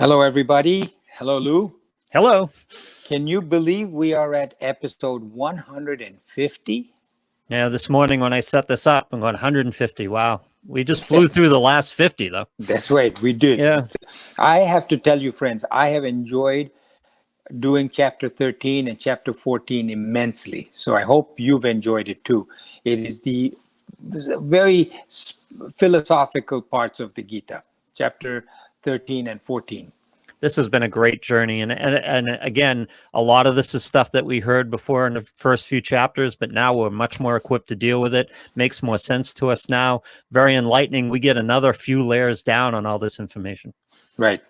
Hello, everybody. Hello, Lou. Hello. Can you believe we are at episode 150? Yeah, this morning when I set this up, I'm going 150. Wow. We just flew through the last 50, though. That's right, we did. Yeah. I have to tell you, friends, I have enjoyed doing chapter 13 and chapter 14 immensely. So I hope you've enjoyed it too. It is the very philosophical parts of the Gita, chapter 13 and 14. This has been a great journey. And again, a lot of this is stuff that we heard before in the first few chapters, but now we're much more equipped to deal with it. Makes more sense to us now. Very enlightening. We get another few layers down on all this information. Right.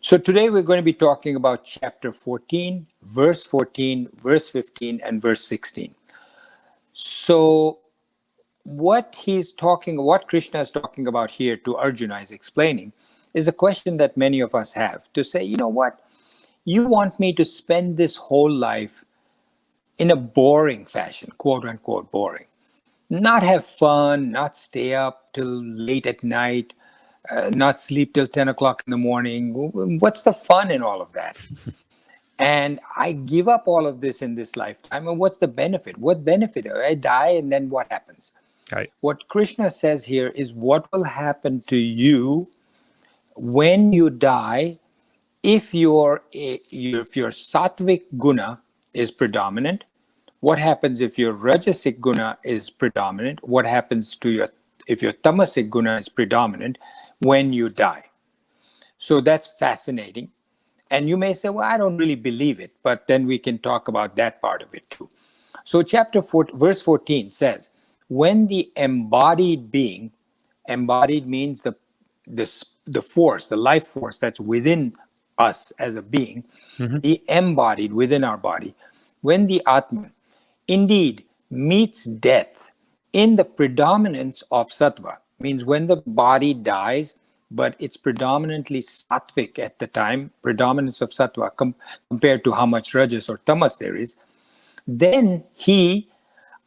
So today we're going to be talking about chapter 14, verse 14, verse 15, and verse 16. So what Krishna is talking about here to Arjuna is explaining is a question that many of us have to say, you know what? You want me to spend this whole life in a boring fashion, quote unquote boring. Not have fun, not stay up till late at night, not sleep till 10 o'clock in the morning. What's the fun in all of that? And I give up all of this in this lifetime. And what's the benefit? What benefit? I die and then what happens? Right. What Krishna says here is what will happen to you when you die if your sattvic guna is predominant. What happens if your rajasic guna is predominant? What happens to if your tamasic guna is predominant when you die? So that's fascinating. And you may say, well, I don't really believe it, but then we can talk about that part of it too. So chapter 4, verse 14 says, when the embodied being, embodied means the force, the life force that's within us as a being, the embodied within our body, when the Atman indeed meets death in the predominance of Satva, means when the body dies, but it's predominantly sattvic at the time, predominance of Satva compared to how much rajas or tamas there is, then he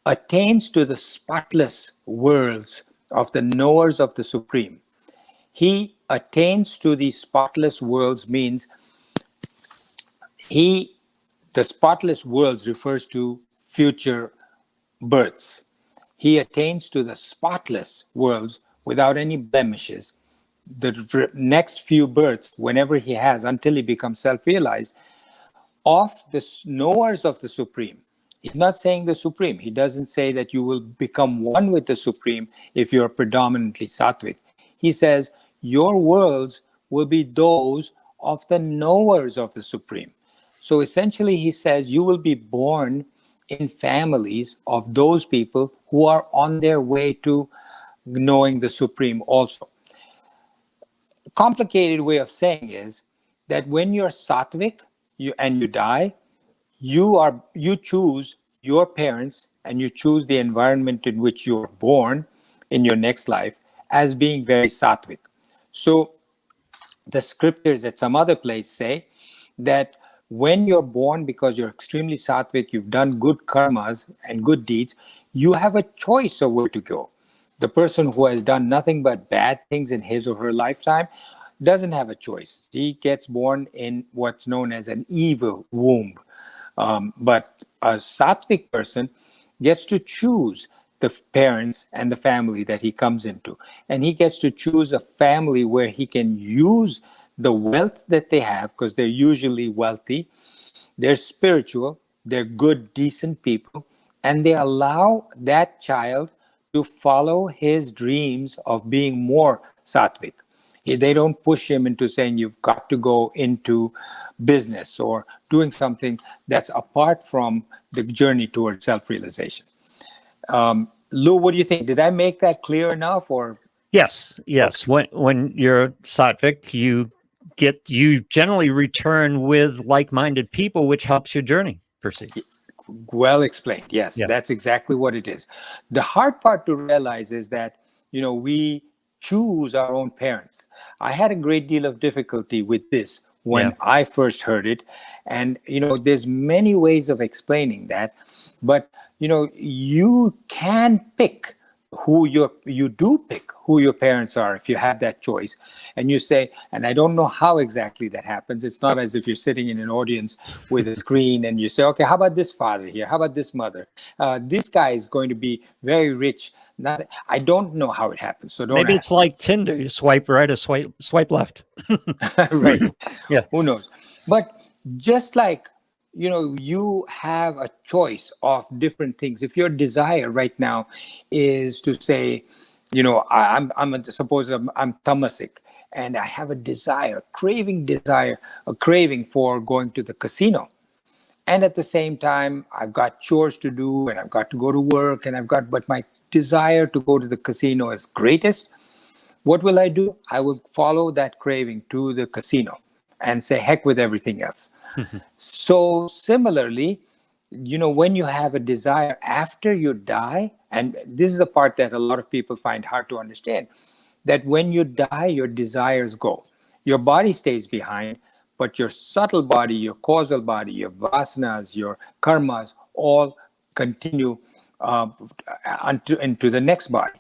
attains to the spotless worlds of the knowers of the Supreme. He attains to the spotless worlds means the spotless worlds refers to future births. He attains to the spotless worlds without any blemishes. The next few births, whenever he has, until he becomes self-realized, of the knowers of the Supreme. He's not saying the Supreme. He doesn't say that you will become one with the Supreme if you're predominantly sattvic. He says your worlds will be those of the knowers of the Supreme. So essentially he says you will be born in families of those people who are on their way to knowing the Supreme also. A complicated way of saying is that when you're sattvic and you die, you choose your parents and you choose the environment in which you're born in your next life as being very sattvic. So the scriptures at some other place say that when you're born, because you're extremely sattvic, you've done good karmas and good deeds, you have a choice of where to go. The person who has done nothing but bad things in his or her lifetime doesn't have a choice. He gets born in what's known as an evil womb. But a sattvic person gets to choose the parents and the family that he comes into. And he gets to choose a family where he can use the wealth that they have, because they're usually wealthy, they're spiritual, they're good, decent people, and they allow that child to follow his dreams of being more sattvic. They don't push him into saying you've got to go into business or doing something that's apart from the journey towards self-realization. Lou, what do you think? Did I make that clear enough? Or Yes. Okay. When you're sattvic, you generally return with like-minded people, which helps your journey proceed. Well explained. Yes, yeah. That's exactly what it is. The hard part to realize is that, we choose our own parents. I had a great deal of difficulty with this when I first heard it. And, there's many ways of explaining that. But, you can pick you do pick who your parents are if you have that choice, and you say, and I don't know how exactly that happens. It's not as if you're sitting in an audience with a screen and you say, okay, how about this father here, how about this mother, this guy is going to be very rich. Not, I don't know how it happens, so don't Maybe ask. it's like Tinder. You swipe right or swipe left. Right. Yeah. Who knows? But just like, you have a choice of different things. If your desire right now is to say, suppose I'm tamasic, and I have a desire, a craving for going to the casino. And at the same time, I've got chores to do, and I've got to go to work, and but my desire to go to the casino is greatest. What will I do? I will follow that craving to the casino and say, heck with everything else. So similarly, when you have a desire after you die, and this is the part that a lot of people find hard to understand, that when you die, your desires go. Your body stays behind, but your subtle body, your causal body, your vasanas, your karmas, all continue into the next body.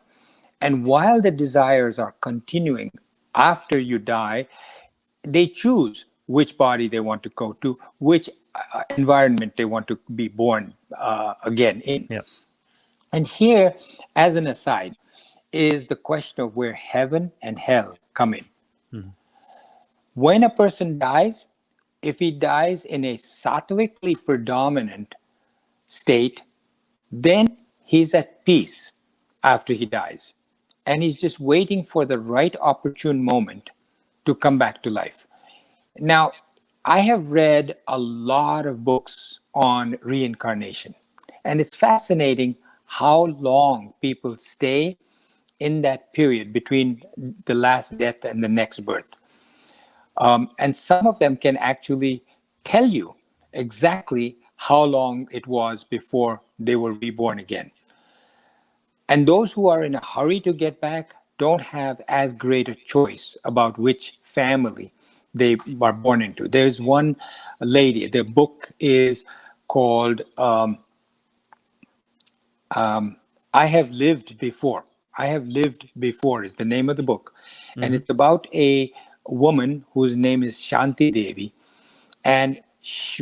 And while the desires are continuing after you die, they choose which body they want to go to, which environment they want to be born again in. Yeah. And here, as an aside, is the question of where heaven and hell come in. When a person dies, if he dies in a sattvically predominant state, then he's at peace after he dies. And he's just waiting for the right opportune moment to come back to life. Now, I have read a lot of books on reincarnation, and it's fascinating how long people stay in that period between the last death and the next birth. And some of them can actually tell you exactly how long it was before they were reborn again. And those who are in a hurry to get back don't have as great a choice about which family they are born into. There's one lady, the book is called I Have Lived Before. I Have Lived Before is the name of the book. And it's about a woman whose name is Shanti Devi. And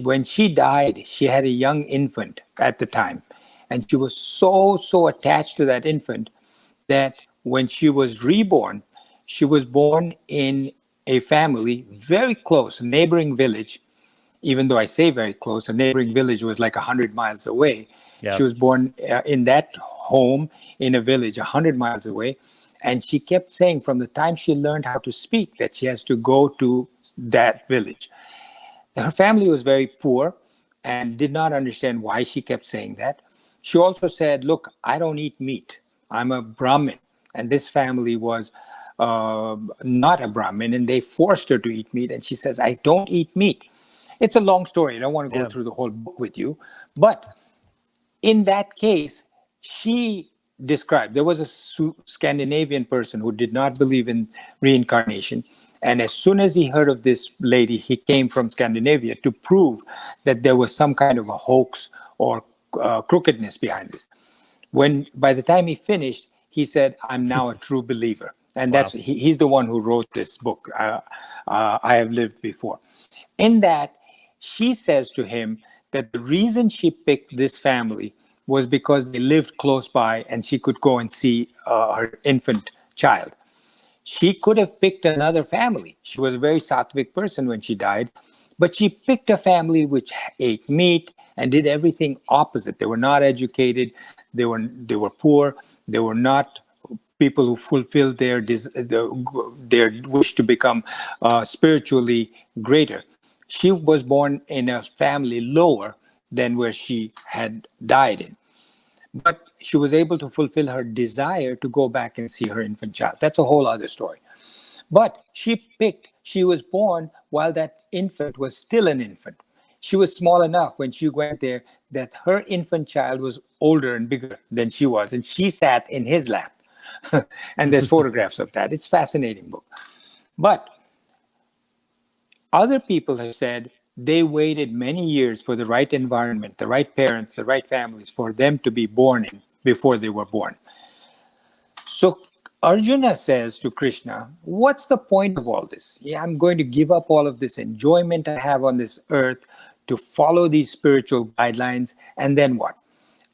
when she died, she had a young infant at the time. And she was so attached to that infant that when she was reborn, she was born in a family very close, a neighboring village. Even though I say very close, a neighboring village was like 100 miles away. Yeah. She was born in that home in a village 100 miles away. And she kept saying from the time she learned how to speak that she has to go to that village. Her family was very poor and did not understand why she kept saying that. She also said, look, I don't eat meat. I'm a Brahmin. And this family was not a Brahmin, and they forced her to eat meat. And she says, I don't eat meat. It's a long story. I don't want to go through the whole book with you. But in that case, she described, there was a Scandinavian person who did not believe in reincarnation. And as soon as he heard of this lady, he came from Scandinavia to prove that there was some kind of a hoax or crookedness behind this. By the time he finished, he said, I'm now a true believer. And that's he's the one who wrote this book, I Have Lived Before. In that, she says to him that the reason she picked this family was because they lived close by and she could go and see her infant child. She could have picked another family. She was a very sattvic person when she died, but she picked a family which ate meat and did everything opposite. They were not educated. They were poor. They were not people who fulfilled their wish to become spiritually greater. She was born in a family lower than where she had died in. But she was able to fulfill her desire to go back and see her infant child. That's a whole other story. But she was born while that infant was still an infant. She was small enough when she went there that her infant child was older and bigger than she was, and she sat in his lap. And there's photographs of that. It's a fascinating book. But other people have said they waited many years for the right environment, the right parents, the right families for them to be born in before they were born. So Arjuna says to Krishna, what's the point of all this? Yeah, I'm going to give up all of this enjoyment I have on this earth to follow these spiritual guidelines, and then what?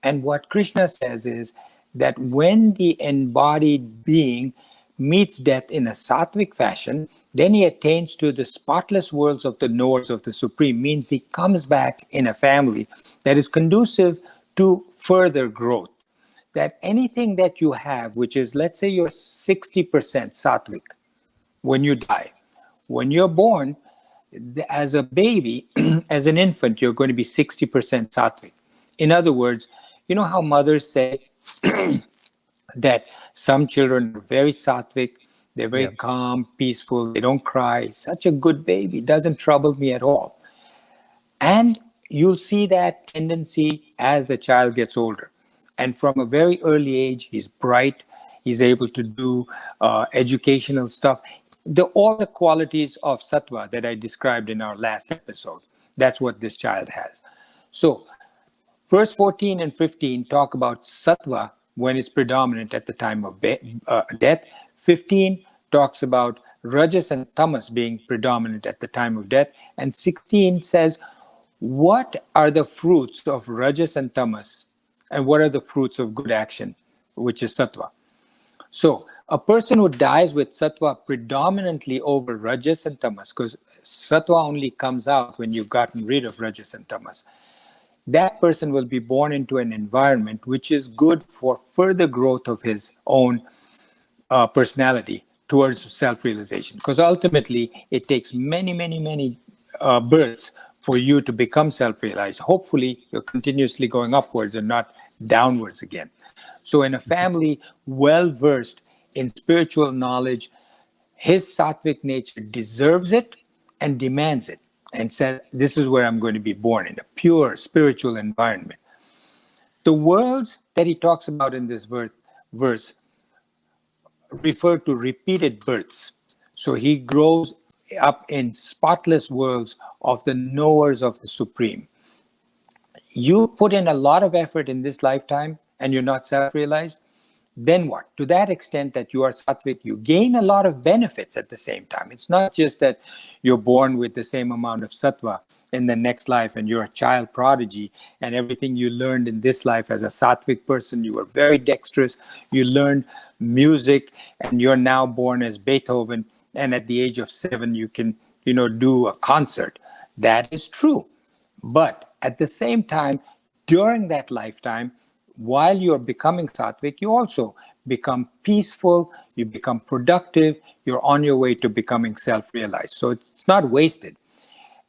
And what Krishna says is that when the embodied being meets death in a sattvic fashion, then he attains to the spotless worlds of the knowers of the Supreme, means he comes back in a family that is conducive to further growth. That anything that you have, which is, let's say you're 60% sattvic when you die, when you're born, as a baby, as an infant, you're going to be 60% sattvic. In other words, you know how mothers say that some children are very sattvic, they're very calm, peaceful, they don't cry, such a good baby, doesn't trouble me at all. And you'll see that tendency as the child gets older. And from a very early age, he's bright, he's able to do educational stuff. All the qualities of Satwa that I described in our last episode, that's what this child has. So verse 14 and 15 talk about Satwa when it's predominant at the time of death. 15 talks about Rajas and Tamas being predominant at the time of death. And 16 says, what are the fruits of Rajas and Tamas? And what are the fruits of good action, which is Satwa? So a person who dies with Satwa predominantly over Rajas and Tamas, because Satwa only comes out when you've gotten rid of Rajas and Tamas, that person will be born into an environment which is good for further growth of his own personality towards self-realization. Because ultimately, it takes many, many, many births for you to become self-realized. Hopefully, you're continuously going upwards and not downwards again. So in a family well-versed in spiritual knowledge, his sattvic nature deserves it and demands it, and says, this is where I'm going to be born, in a pure spiritual environment. The worlds that he talks about in this verse refer to repeated births. So he grows up in spotless worlds of the knowers of the Supreme. You put in a lot of effort in this lifetime and you're not self-realized, then what? To that extent that you are sattvic, you gain a lot of benefits at the same time. It's not just that you're born with the same amount of sattva in the next life and you're a child prodigy and everything you learned in this life as a sattvic person, you were very dexterous, you learned music and you're now born as Beethoven, and at the age of 7 you can, do a concert. That is true. But at the same time, during that lifetime, while you're becoming sattvic, you also become peaceful, you become productive, you're on your way to becoming self-realized. So it's not wasted.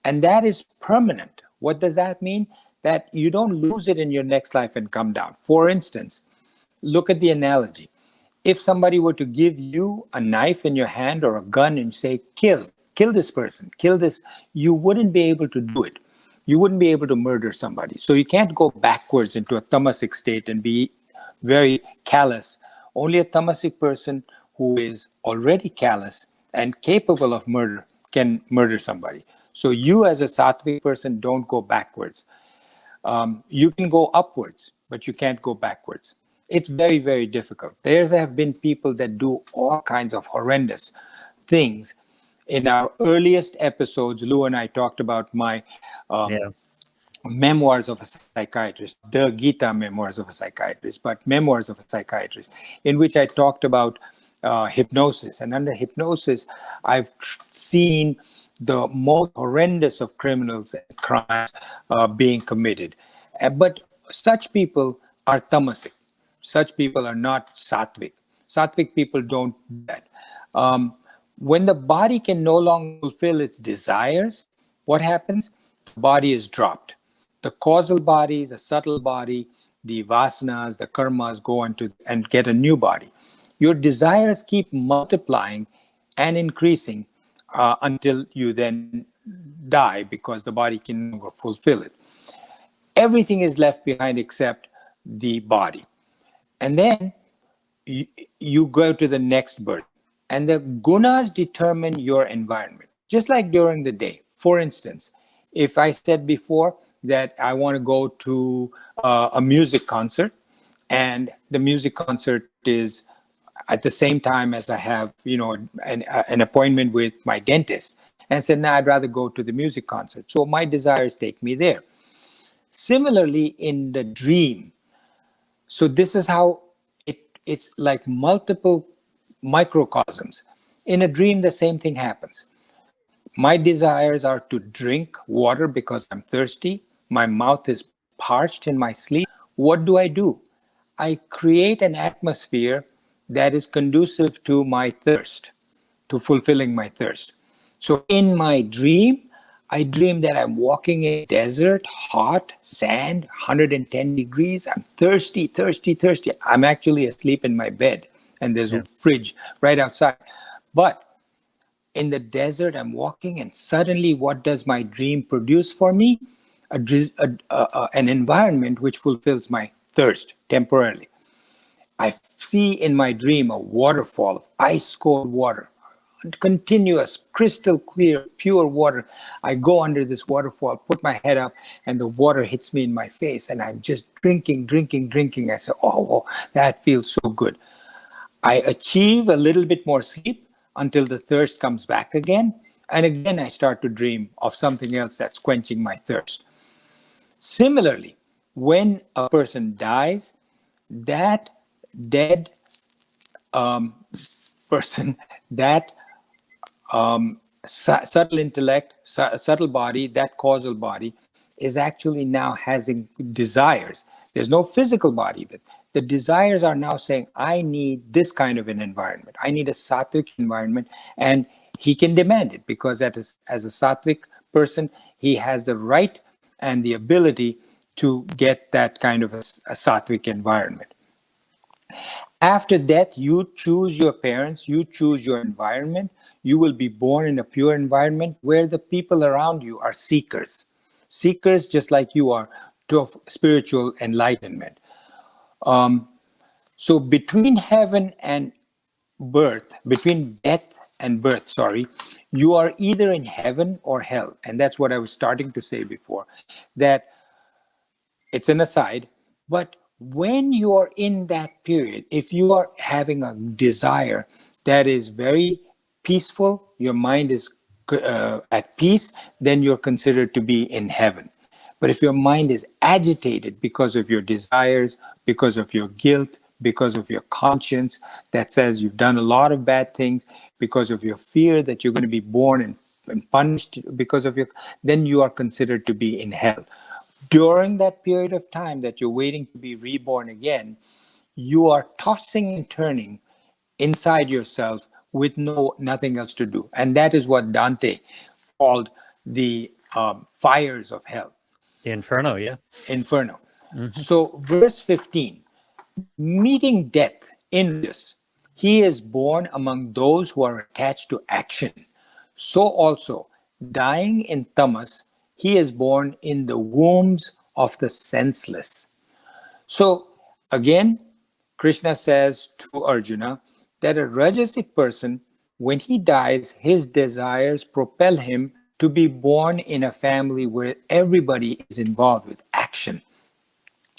And that is permanent. What does that mean? That you don't lose it in your next life and come down. For instance, look at the analogy. If somebody were to give you a knife in your hand or a gun and say, kill this person, kill this, you wouldn't be able to do it. You wouldn't be able to murder somebody. So you can't go backwards into a tamasic state and be very callous. Only a tamasic person who is already callous and capable of murder can murder somebody. So you as a sattvic person don't go backwards. You can go upwards, but you can't go backwards. It's very, very difficult. There have been people that do all kinds of horrendous things. In our earliest episodes, Lou and I talked about my memoirs of a psychiatrist, the Gita memoirs of a psychiatrist, but memoirs of a psychiatrist, in which I talked about hypnosis. And under hypnosis, I've seen the most horrendous of criminals and crimes being committed. But such people are tamasic. Such people are not sattvic. Sattvic people don't do that. When the body can no longer fulfill its desires, what happens? The body is dropped. The causal body, the subtle body, the vasanas, the karmas go on to and get a new body. Your desires keep multiplying and increasing until you then die because the body can no longer fulfill it. Everything is left behind except the body. And then you go to the next birth. And the gunas determine your environment, just like during the day. For instance, if I said before that I want to go to a music concert, and the music concert is, at the same time as I have, an appointment with my dentist, and said, "Nah, I'd rather go to the music concert." So my desires take me there. Similarly, in the dream, so this is how it's like multiple microcosms. In a dream, the same thing happens. My desires are to drink water because I'm thirsty. My mouth is parched in my sleep. What do? I create an atmosphere that is conducive to my thirst, to fulfilling my thirst. So in my dream, I dream that I'm walking in a desert, hot, sand, 110 degrees. I'm thirsty, thirsty, thirsty. I'm actually asleep in my bed, and there's a fridge right outside. But in the desert, I'm walking, and suddenly, what does my dream produce for me? An environment which fulfills my thirst temporarily. I see in my dream a waterfall of ice cold water, continuous, crystal clear, pure water. I go under this waterfall, put my head up, and the water hits me in my face, and I'm just drinking, drinking, drinking. I say, oh, that feels so good. I achieve a little bit more sleep until the thirst comes back again. And again, I start to dream of something else that's quenching my thirst. Similarly, when a person dies, that dead person, that subtle intellect, subtle body, that causal body is actually now having desires. There's no physical body, but the desires are now saying, I need this kind of an environment. I need a sattvic environment, and he can demand it because as a sattvic person, he has the right and the ability to get that kind of a sattvic environment. After death, you choose your parents, you choose your environment. You will be born in a pure environment where the people around you are seekers. Seekers just like you are to spiritual enlightenment. So between heaven and birth, between death and birth, you are either in heaven or hell. And that's what I was starting to say before, that it's an aside, but when you are in that period, if you are having a desire that is very peaceful, your mind is at peace, then you're considered to be in heaven. But if your mind is agitated because of your desires, because of your guilt, because of your conscience that says you've done a lot of bad things, because of your fear that you're going to be born and punished because of then you are considered to be in hell. During that period of time that you're waiting to be reborn again, you are tossing and turning inside yourself with nothing else to do. And that is what Dante called the fires of hell. The Inferno, yeah. Inferno. So verse 15, meeting death in this, he is born among those who are attached to action. So also, dying in tamas, he is born in the wombs of the senseless. So again, Krishna says to Arjuna that a rajasic person, when he dies, his desires propel him to be born in a family where everybody is involved with action.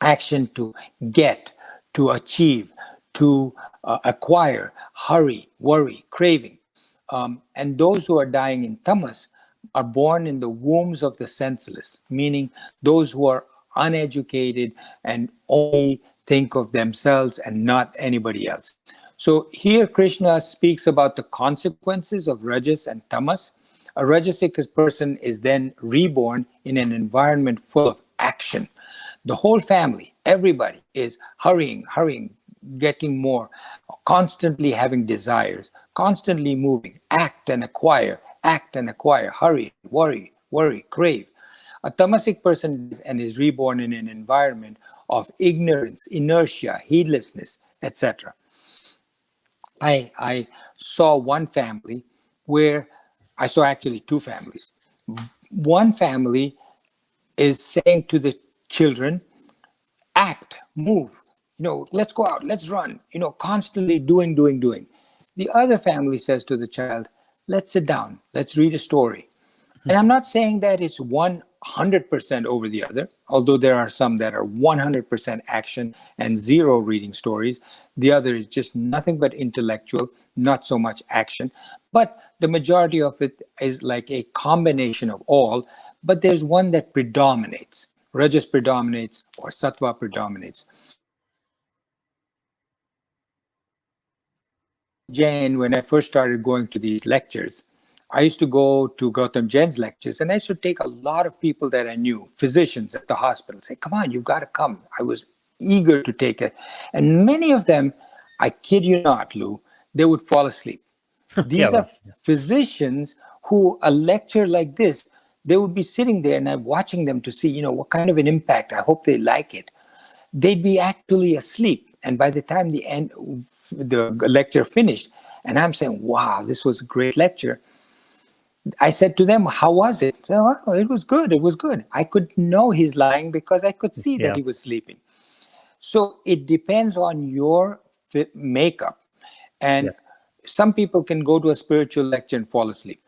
Action to get, to achieve, to acquire, hurry, worry, craving. And those who are dying in tamas are born in the wombs of the senseless, meaning those who are uneducated and only think of themselves and not anybody else. So here Krishna speaks about the consequences of rajas and tamas. A rajasic person is then reborn in an environment full of action. The whole family, everybody is hurrying, getting more, constantly having desires, constantly moving, act and acquire, hurry, worry, crave. A tamasic person is reborn in an environment of ignorance, inertia, heedlessness, etc. I saw one family where I saw actually two families. One family is saying to the children, act, move, let's go out, let's run, constantly doing. The other family says to the child, let's sit down, let's read a story. And I'm not saying that it's one 100% over the other, although there are some that are 100% action and zero reading stories. The other is just nothing but intellectual, not so much action. But the majority of it is like a combination of all, but there's one that predominates. Rajas predominates or Sattva predominates. Jain, when I first started going to these lectures, I used to go to Gautam Jain's lectures, and I used to take a lot of people that I knew, physicians at the hospital, say, come on, you've got to come. I was eager to take it. And many of them, I kid you not, Lou, they would fall asleep. These are physicians who, a lecture like this, they would be sitting there and I'm watching them to see, what kind of an impact. I hope they like it. They'd be actually asleep. And by the time the lecture finished, and I'm saying, wow, this was a great lecture. I said to them, how was it? Oh, it was good. It was good. I could know he's lying because I could see that he was sleeping. So it depends on your makeup. And some people can go to a spiritual lecture and fall asleep.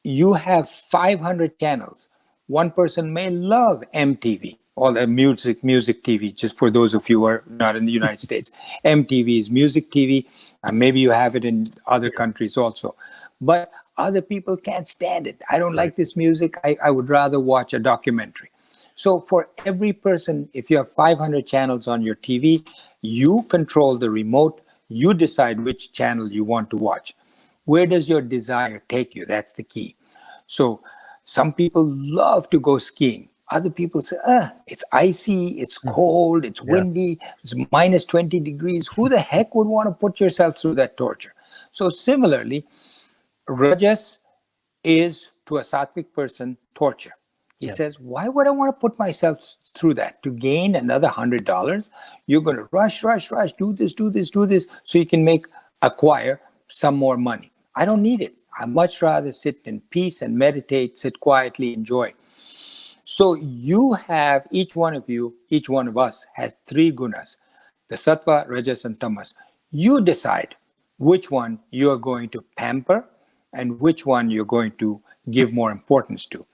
You have 500 channels. One person may love MTV, all the music TV, just for those of you who are not in the United States. MTV is music TV. Maybe you have it in other countries also. But other people can't stand it. I don't like this music. I would rather watch a documentary. So for every person, if you have 500 channels on your TV, you control the remote. You decide which channel you want to watch. Where does your desire take you? That's the key. So some people love to go skiing. Other people say, it's icy, it's cold, it's windy, it's minus 20 degrees. Who the heck would want to put yourself through that torture? So similarly, Rajas is, to a sattvic person, torture. He says, why would I want to put myself through that? To gain another $100, you're going to rush, do this, so you can acquire some more money. I don't need it. I much rather sit in peace and meditate, sit quietly, enjoy. So you have, each one of us has 3 gunas, the Sattva, Rajas, and Tamas. You decide which one you are going to pamper and which one you're going to give more importance to.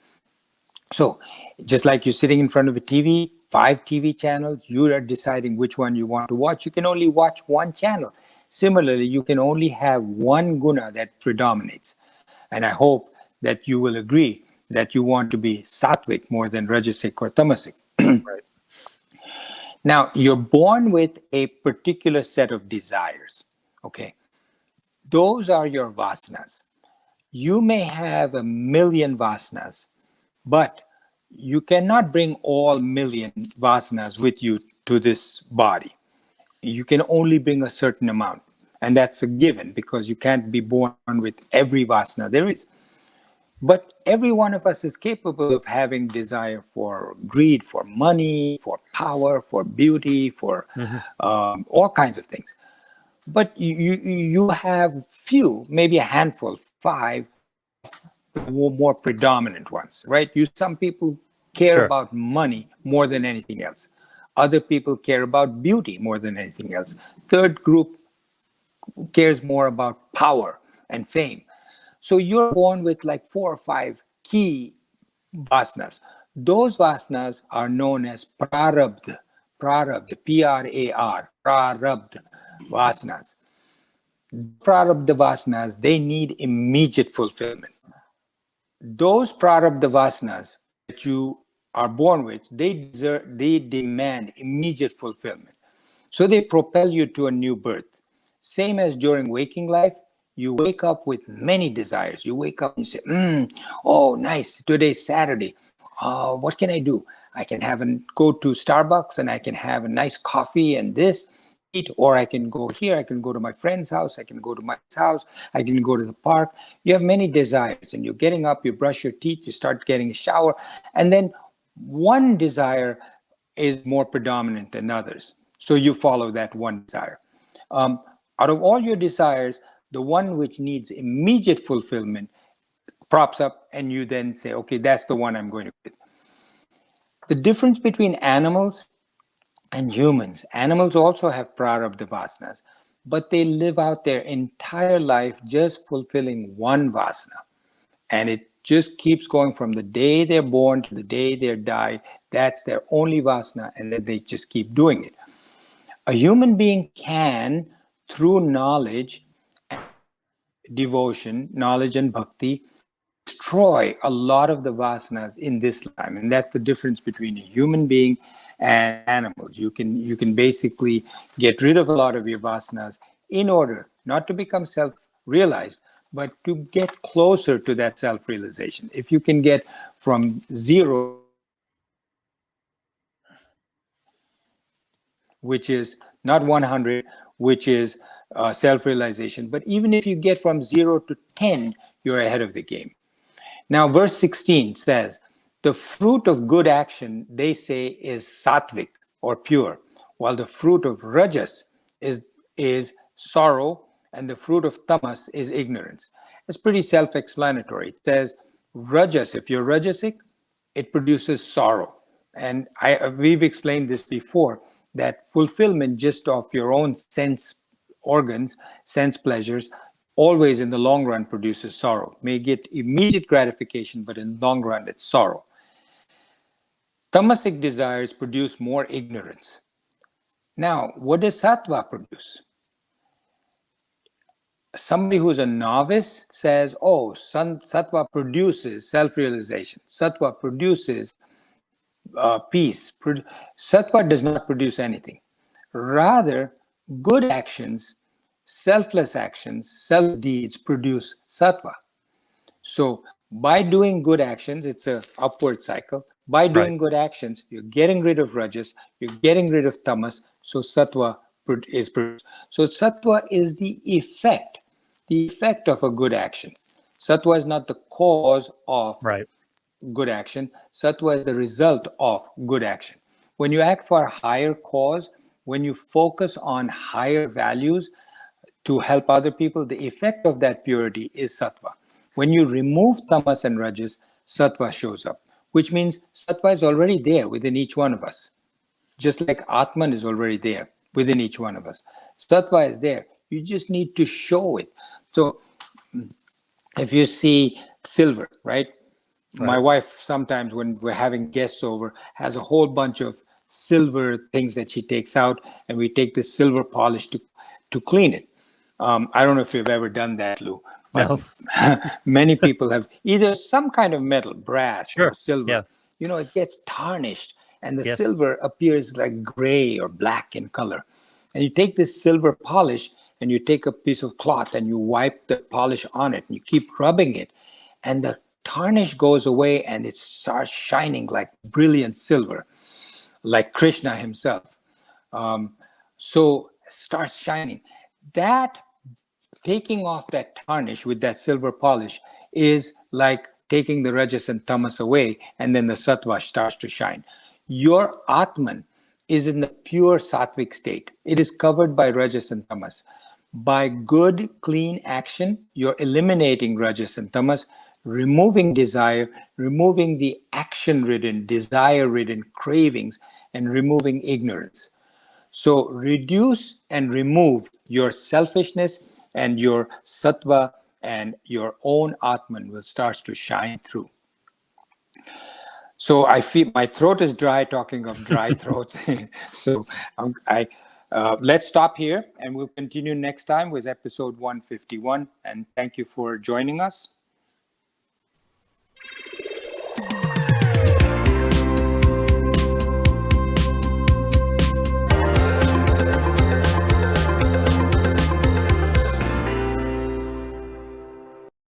So just like you're sitting in front of a TV, 5 TV channels, you are deciding which one you want to watch. You can only watch one channel. Similarly, you can only have one guna that predominates. And I hope that you will agree that you want to be sattvic more than rajasic or tamasic. Right. Now, you're born with a particular set of desires, okay? Those are your vasanas. You may have 1,000,000 vasanas, but you cannot bring all 1,000,000 vasanas with you to this body. You can only bring a certain amount. And that's a given because you can't be born with every vasana there is. But every one of us is capable of having desire for greed, for money, for power, for beauty, for all kinds of things. But you have few, maybe a handful, 5, the more predominant ones, right? Some people care about money more than anything else. Other people care about beauty more than anything else. Third group cares more about power and fame. So you're born with like 4 or 5 key vasanas. Those vasanas are known as prarabdha, P-R-A-R, prarabdha vasanas. Prarabdha vasanas, they need immediate fulfillment. Those prarabdha vasanas that you are born with, they demand immediate fulfillment. So they propel you to a new birth. Same as during waking life, you wake up with many desires. You wake up and you say, oh, nice, today's Saturday. What can I do? I can go to Starbucks and I can have a nice coffee and this, eat, or I can go here, I can go to my friend's house, I can go to my house, I can go to the park. You have many desires and you're getting up, you brush your teeth, you start getting a shower, and then one desire is more predominant than others. So you follow that one desire. Out of all your desires, the one which needs immediate fulfillment props up and you then say, okay, that's the one I'm going to do. The difference between animals and humans, animals also have prarabdha vasanas, but they live out their entire life just fulfilling one vasana. And it just keeps going from the day they're born to the day they die. That's their only vasana, and then they just keep doing it. A human being can, through knowledge and devotion, knowledge and bhakti, destroy a lot of the vasanas in this lifetime. And that's the difference between a human being and animals. You can basically get rid of a lot of your vasanas in order not to become self-realized, but to get closer to that self-realization. If you can get from 0, which is not 100, which is self-realization, but even if you get from 0 to 10, you're ahead of the game. Now, verse 16 says, the fruit of good action, they say, is sattvic or pure, while the fruit of rajas is sorrow, and the fruit of tamas is ignorance. It's pretty self-explanatory. It says, rajas, if you're rajasic, it produces sorrow. And we've explained this before, that fulfillment just of your own sense organs, sense pleasures, always in the long run produces sorrow. May get immediate gratification, but in the long run, it's sorrow. Tamasic desires produce more ignorance. Now, what does sattva produce? Somebody who's a novice says, oh, sattva produces self-realization. Sattva produces peace. Sattva does not produce anything. Rather, good actions, selfless actions, self-deeds produce sattva. So by doing good actions, it's an upward cycle. By doing good actions, you're getting rid of rajas, you're getting rid of tamas, so sattva is produced. So sattva is the effect of a good action. Sattva is not the cause of good action. Sattva is the result of good action. When you act for a higher cause, when you focus on higher values to help other people, the effect of that purity is sattva. When you remove tamas and rajas, sattva shows up, which means sattva is already there within each one of us. Just like Atman is already there within each one of us. Sattva is there. You just need to show it. So if you see silver, right? My wife sometimes, when we're having guests over, has a whole bunch of silver things that she takes out, and we take this silver polish to clean it. I don't know if you've ever done that, Lou, but no. Many people have either some kind of metal, brass or silver. Yeah. You know, it gets tarnished, and the silver appears like gray or black in color. And you take this silver polish, and you take a piece of cloth, and you wipe the polish on it, and you keep rubbing it, and the tarnish goes away, and it starts shining like brilliant silver, like Krishna himself. So it starts shining. That taking off that tarnish with that silver polish is like taking the rajas and tamas away, and then the sattva starts to shine. Your Atman is in the pure sattvic state. It is covered by rajas and tamas. By good, clean action, you're eliminating rajas and tamas, removing desire, removing the action-ridden, desire-ridden cravings, and removing ignorance. So reduce and remove your selfishness, and your sattva and your own Atman will start to shine through. So I feel my throat is dry, talking of dry throats. So let's stop here, and we'll continue next time with episode 151. And thank you for joining us.